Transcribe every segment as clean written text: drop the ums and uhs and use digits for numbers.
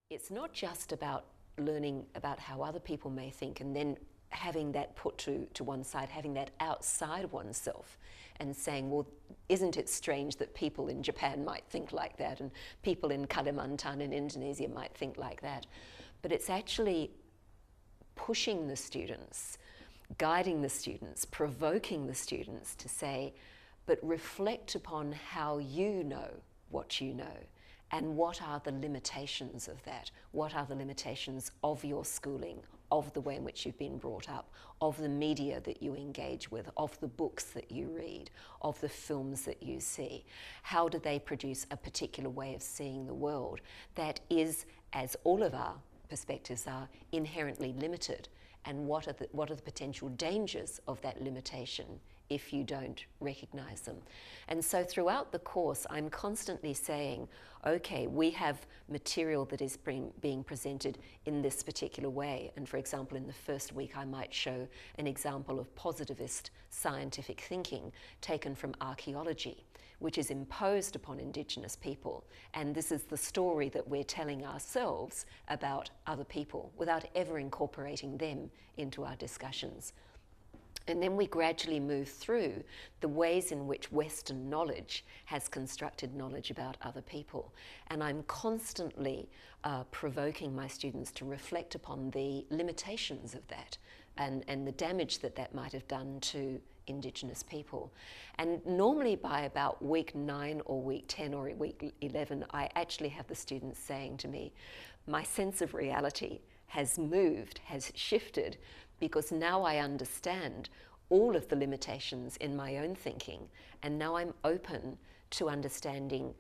It's not just about learning about how other people may think and then having that put to one side, having that outside oneself and saying, well, isn't it strange that people in Japan might think like that and people in Kalimantan in Indonesia might think like that? But it's actually pushing the students, guiding the students, provoking the students to say, but reflect upon how you know what you know. And what are the limitations of that? What are the limitations of your schooling, of the way in which you've been brought up, of the media that you engage with, of the books that you read, of the films that you see? How do they produce a particular way of seeing the world that is, as all of our perspectives are, inherently limited? And what are the potential dangers of that limitation if you don't recognise them? And so throughout the course, I'm constantly saying, okay, we have material that is being presented in this particular way. And for example, in the first week, I might show an example of positivist scientific thinking taken from archaeology, which is imposed upon Indigenous people. And this is the story that we're telling ourselves about other people without ever incorporating them into our discussions. And then we gradually move through the ways in which Western knowledge has constructed knowledge about other people. And I'm constantly provoking my students to reflect upon the limitations of that and the damage that that might have done to Indigenous people. And normally by about week 9 or week 10 or week 11, I actually have the students saying to me, my sense of reality has moved, has shifted, because now I understand all of the limitations in my own thinking, and now I'm open to understanding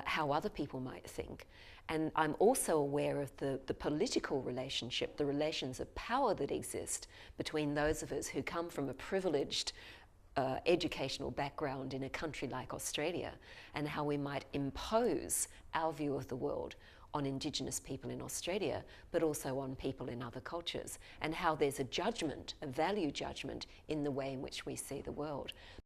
how other people might think. And I'm also aware of the political relationship, the relations of power that exist between those of us who come from a privileged educational background in a country like Australia, and how we might impose our view of the world on Indigenous people in Australia, but also on people in other cultures, and how there's a judgment, a value judgment in the way in which we see the world.